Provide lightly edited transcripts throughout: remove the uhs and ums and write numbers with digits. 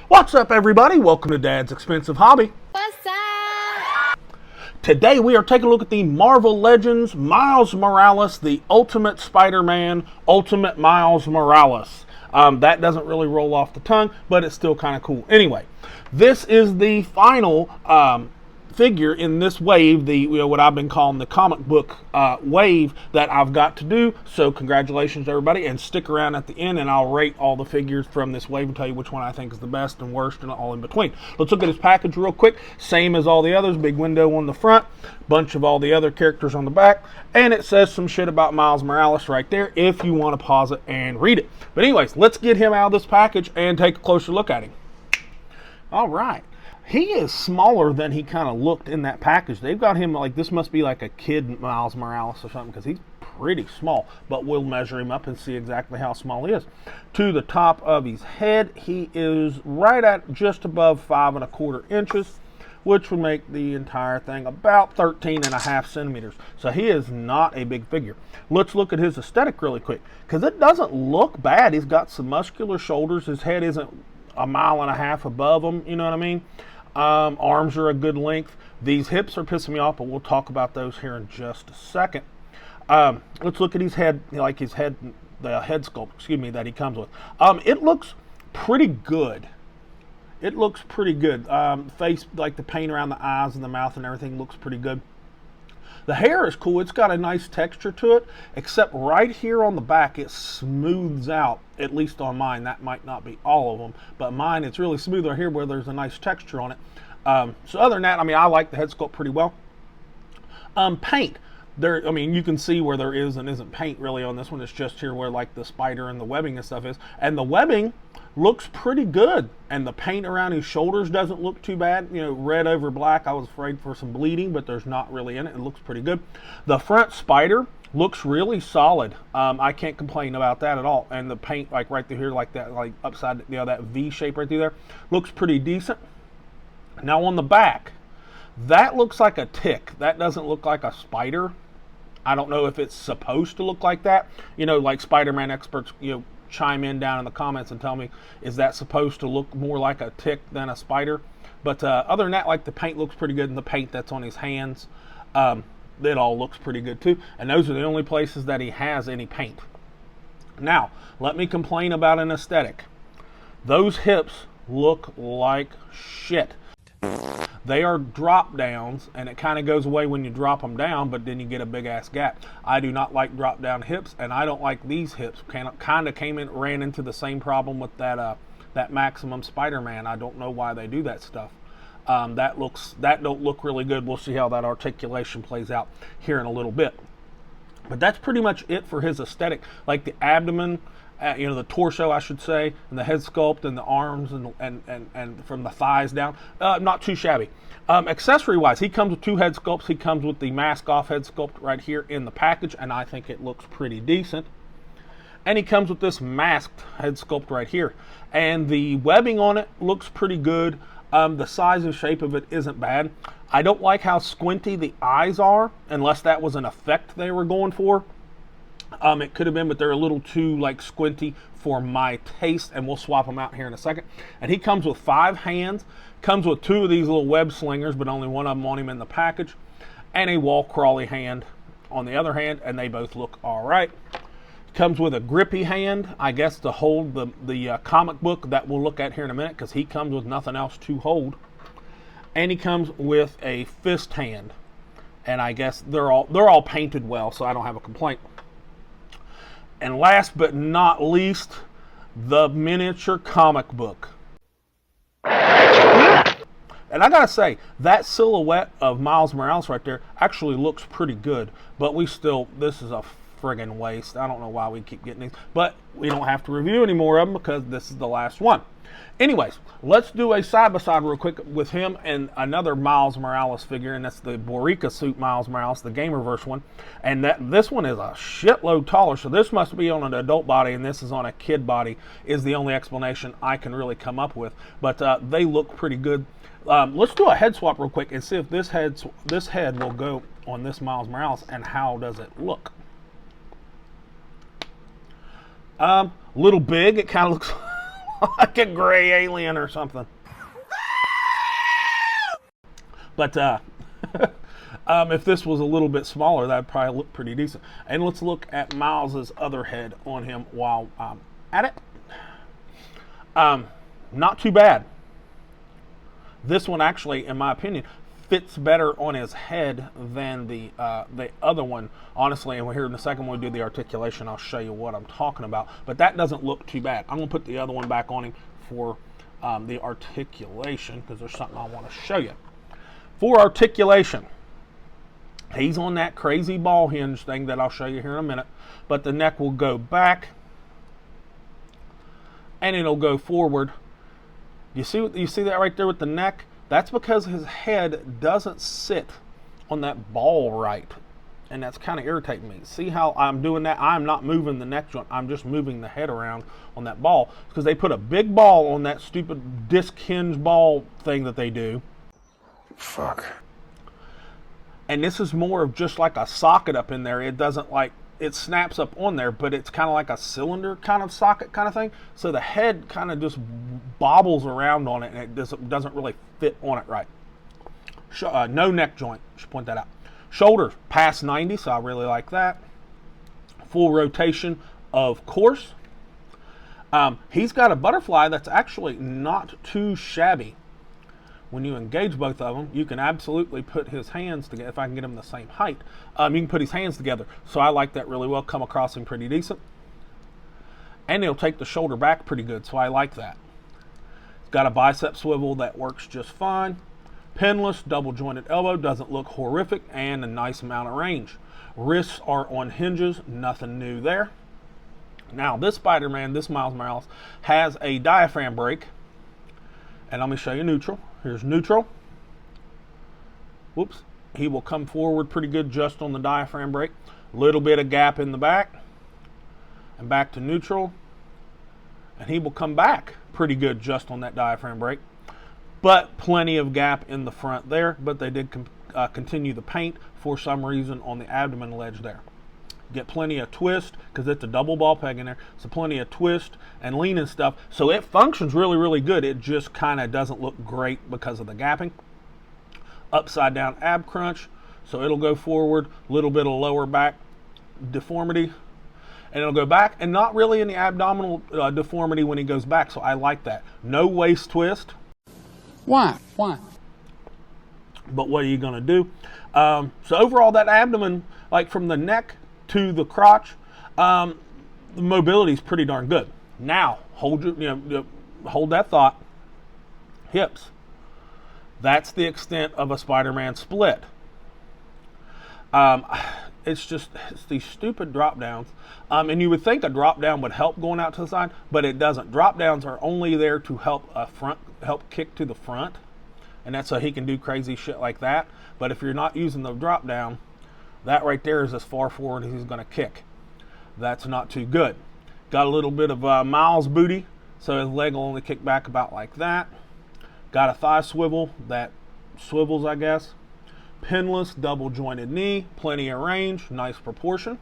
What's up, everybody? Welcome to Dad's Expensive Hobby. What's up? Today we are taking a look at the Marvel Legends Miles Morales, the Ultimate Spider-Man, Ultimate Miles Morales. That doesn't really roll off the tongue, but it's still kind of cool. Anyway, this is the final figure in this wave, the what I've been calling the comic book wave that I've got to do. So congratulations, everybody, and stick around at the end, and I'll rate all the figures from this wave and tell you which one I think is the best and worst and all in between. Let's look at this package real quick. Same as all the others, big window on the front, bunch of all the other characters on the back, and it says some shit about Miles Morales right there if you want to pause it and read it. But anyways, let's get him out of this package and take a closer look at him. All right. He is smaller than he kind of looked in that package. They've got him like, this must be like a kid Miles Morales or something, because he's pretty small. But we'll measure him up and see exactly how small he is. To the top of his head, he is right at just above 5¼ inches, which would make the entire thing about 13½ centimeters. So he is not a big figure. Let's look at his aesthetic really quick, because it doesn't look bad. He's got some muscular shoulders. His head isn't 1.5 miles above him, you know what I mean? Arms are a good length. These hips are pissing me off, but we'll talk about those here in just a second. Let's look at his head, the head sculpt, excuse me, that he comes with. It looks pretty good. It looks pretty good. Face, like the paint around the eyes and the mouth and everything, looks pretty good. The hair is cool. It's got a nice texture to it, except right here on the back, it smooths out, at least on mine. That might not be all of them, but mine, it's really smooth right here where there's a nice texture on it. So other than that, I mean, I like the head sculpt pretty well. Paint. There, I mean, you can see where there is and isn't paint really on this one. It's just here where like the spider and the webbing and stuff is. And the webbing looks pretty good. And the paint around his shoulders doesn't look too bad. You know, red over black. I was afraid for some bleeding, but there's not really in it. It looks pretty good. The front spider looks really solid. I can't complain about that at all. And the paint, like right through here, like that, like upside, you know, that V shape right through there, looks pretty decent. Now on the back, that looks like a tick. That doesn't look like a spider. I don't know if it's supposed to look like that. You know, like Spider-Man experts, you know, chime in down in the comments and tell me, is that supposed to look more like a tick than a spider? But other than that, like the paint looks pretty good, and the paint that's on his hands, it all looks pretty good too. And those are the only places that he has any paint. Now, let me complain about an aesthetic. Those hips look like shit. They are drop downs, and it kind of goes away when you drop them down, but then you get a big ass gap. I do not like drop down hips, and I don't like these hips. Kind of ran into the same problem with that that Maximum Spider-Man. I don't know why they do that stuff. That don't look really good. We'll see how that articulation plays out here in a little bit. But that's pretty much it for his aesthetic. Like the abdomen, you know, the torso, I should say, and the head sculpt and the arms and from the thighs down, not too shabby. Accessory wise, he comes with 2 head sculpts. He comes with the mask off head sculpt right here in the package, and I think it looks pretty decent. And he comes with this masked head sculpt right here, and the webbing on it looks pretty good. The size and shape of it isn't bad. I don't like how squinty the eyes are, unless that was an effect they were going for. It could have been, but they're a little too like squinty for my taste, and we'll swap them out here in a second. And he comes with 5 hands, comes with 2 of these little web slingers, but only one of them on him in the package, and a wall crawly hand on the other hand, and they both look all right. Comes with a grippy hand, I guess, to hold the comic book that we'll look at here in a minute, because he comes with nothing else to hold. And he comes with a fist hand, and I guess they're all painted well, so I don't have a complaint. And last but not least, the miniature comic book. And I gotta say, that silhouette of Miles Morales right there actually looks pretty good, but this is a friggin' waste. I don't know why we keep getting these, but we don't have to review any more of them because this is the last one. Anyways, let's do a side-by-side real quick with him and another Miles Morales figure, and that's the Boricua suit Miles Morales, the Gamerverse one. And this one is a shitload taller, so this must be on an adult body, and this is on a kid body, is the only explanation I can really come up with. But they look pretty good. Let's do a head swap real quick and see if this head will go on this Miles Morales, and how does it look. Little big. It kind of looks like a gray alien or something. But if this was a little bit smaller, that'd probably look pretty decent. And let's look at Miles's other head on him while I'm at it. Not too bad. This one actually, in my opinion, fits better on his head than the other one, honestly. And here in the second one we do the articulation, I'll show you what I'm talking about. But that doesn't look too bad. I'm going to put the other one back on him for the articulation, because there's something I want to show you. For articulation, he's on that crazy ball hinge thing that I'll show you here in a minute, but the neck will go back and it'll go forward. You see that right there with the neck? That's because his head doesn't sit on that ball right, and that's kind of irritating me. See how I'm doing that? I'm not moving the neck joint, I'm just moving the head around on that ball, because they put a big ball on that stupid disc hinge ball thing that they do. Fuck. And this is more of just like a socket up in there. It doesn't like, it snaps up on there, but it's kind of like a cylinder kind of socket kind of thing. So the head kind of just bobbles around on it, and it doesn't really fit on it right. No neck joint, should point that out. Shoulders past 90, so I really like that. Full rotation, of course. He's got a butterfly that's actually not too shabby. When you engage both of them, you can absolutely put his hands together. If I can get him the same height, you can put his hands together. So I like that really well. Come across him pretty decent. And he'll take the shoulder back pretty good, so I like that. He's got a bicep swivel that works just fine. Pinless, double jointed elbow, doesn't look horrific, and a nice amount of range. Wrists are on hinges, nothing new there. Now this Spider-Man, this Miles Morales, has a diaphragm brake. And let me show you neutral. Here's neutral. Whoops. He will come forward pretty good just on the diaphragm brake. Little bit of gap in the back. And back to neutral. And he will come back pretty good just on that diaphragm brake. But plenty of gap in the front there. But they did continue the paint for some reason on the abdomen ledge there. Get plenty of twist, because it's a double ball peg in there, so plenty of twist and lean and stuff. So it functions really, really good. It just kind of doesn't look great because of the gapping. Upside down ab crunch, so it'll go forward, little bit of lower back deformity, and it'll go back, and not really any abdominal deformity when he goes back, so I like that. No waist twist. Why? But what are you going to do? So overall, that abdomen, like from the neck to the crotch, the mobility is pretty darn good. Now, hold that thought. Hips. That's the extent of a Spider-Man split. It's these stupid drop downs. And you would think a drop down would help going out to the side, but it doesn't. Drop downs are only there to help kick to the front. And that's so he can do crazy shit like that. But if you're not using the drop down, that right there is as far forward as he's going to kick. That's not too good. Got a little bit of Miles booty, so his leg will only kick back about like that. Got a thigh swivel that swivels, I guess. Pinless, double jointed knee, plenty of range, nice proportion.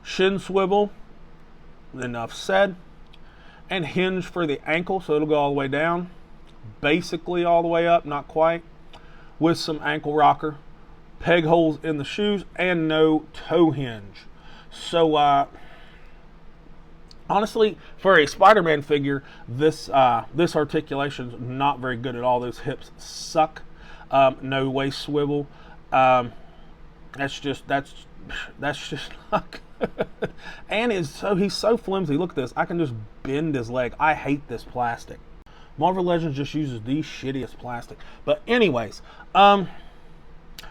Shin swivel, enough said. And hinge for the ankle, so it'll go all the way down. Basically all the way up, not quite. With some ankle rocker. Peg holes in the shoes, and no toe hinge. So honestly, for a Spider-Man figure, this articulation is not very good at all. Those hips suck. No waist swivel. That's just not good. And he's so flimsy. Look at this. I can just bend his leg. I hate this plastic. Marvel Legends just uses the shittiest plastic. But anyways,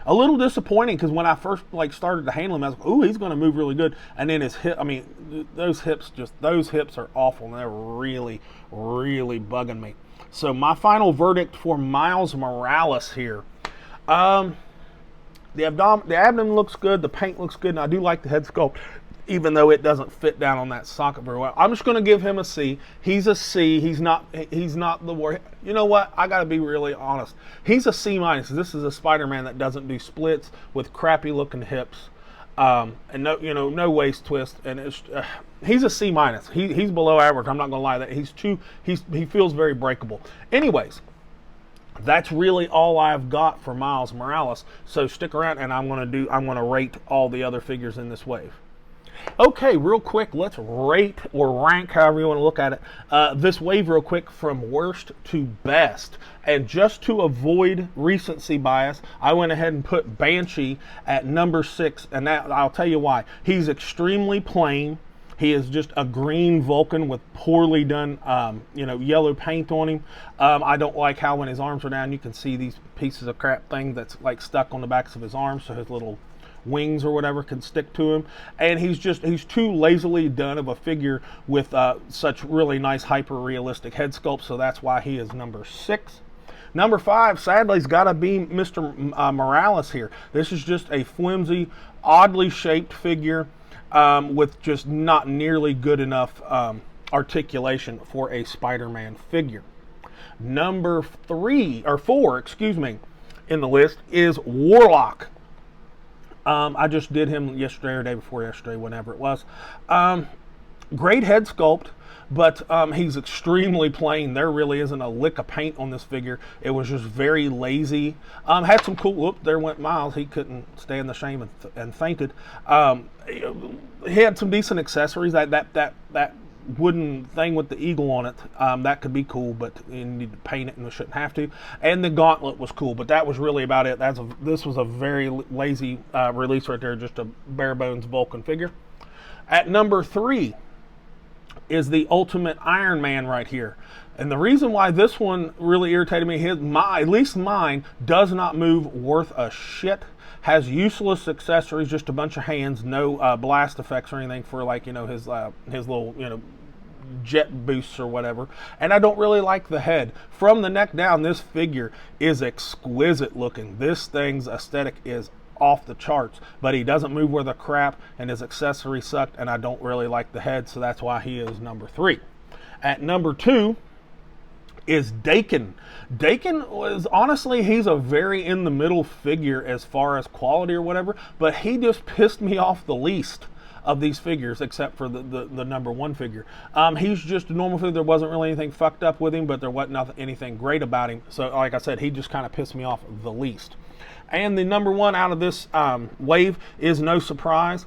a little disappointing, because when I first started to handle him, I was like, ooh, he's going to move really good. And then his hip, those hips are awful, and they're really, really bugging me. So my final verdict for Miles Morales here. The abdomen looks good, the paint looks good, and I do like the head sculpt, even though it doesn't fit down on that socket very well. I'm just going to give him a C. He's a C. He's not the worst. You know what? I got to be really honest. He's a C-. This is a Spider-Man that doesn't do splits with crappy looking hips. and no, no waist twist, and it's he's a C minus. He's below average. I'm not gonna lie, that he feels very breakable. Anyways, that's really all I've got for Miles Morales. So stick around, and I'm gonna rate all the other figures in this wave. Okay, real quick, let's rate or rank, however you want to look at it, this wave real quick from worst to best. And just to avoid recency bias, I went ahead and put Banshee at number 6, and that, I'll tell you why. He's extremely plain. He is just a green Vulcan with poorly done, yellow paint on him. I don't like how when his arms are down, you can see these pieces of crap thing that's like stuck on the backs of his arms, so his little wings or whatever can stick to him, and he's too lazily done of a figure with such really nice hyper realistic head sculpt, so that's why he is number 6. Number 5, sadly, has got to be Mr. Morales here. This is just a flimsy, oddly shaped figure with just not nearly good enough articulation for a Spider-Man figure. Number 4, excuse me, in the list is Warlock. I just did him yesterday or day before yesterday, whenever it was. Great head sculpt, but he's extremely plain. There really isn't a lick of paint on this figure. It was just very lazy. Had some cool, whoop, there went Miles. He couldn't stand the shame and fainted. He had some decent accessories. That wooden thing with the eagle on it, that could be cool, but you need to paint it and we shouldn't have to. And the gauntlet was cool, but that was really about it. This was a very lazy release right there, just a bare bones Vulcan figure. At number 3 is the Ultimate Iron Man right here. And the reason why this one really irritated me, at least mine, does not move worth a shit. Has useless accessories, just a bunch of hands, no blast effects or anything for, like, his little, jet boosts or whatever. And I don't really like the head. From the neck down, this figure is exquisite looking. This thing's aesthetic is off the charts, but he doesn't move worth a crap, and his accessories sucked, and I don't really like the head, so that's why he is number 3. At number 2 is Dakin. Dakin was, honestly, he's a very in the middle figure as far as quality or whatever, but he just pissed me off the least of these figures, except for the number 1 figure. He's just a normal figure. There wasn't really anything fucked up with him, but there wasn't anything great about him. So like I said, he just kind of pissed me off the least. And the number 1 out of this wave is no surprise,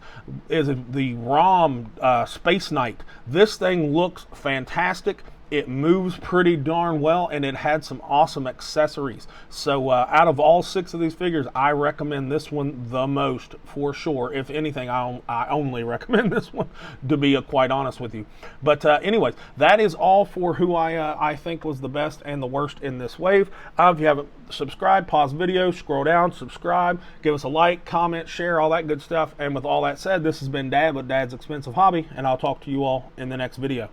is the ROM Space Knight. This thing looks fantastic. It moves pretty darn well, and it had some awesome accessories. So out of all 6 of these figures, I recommend this one the most for sure. If anything, I only recommend this one, to be quite honest with you. But anyways, that is all for who I think was the best and the worst in this wave. If you haven't subscribed, pause the video, scroll down, subscribe, give us a like, comment, share, all that good stuff. And with all that said, this has been Dad with Dad's Expensive Hobby, and I'll talk to you all in the next video.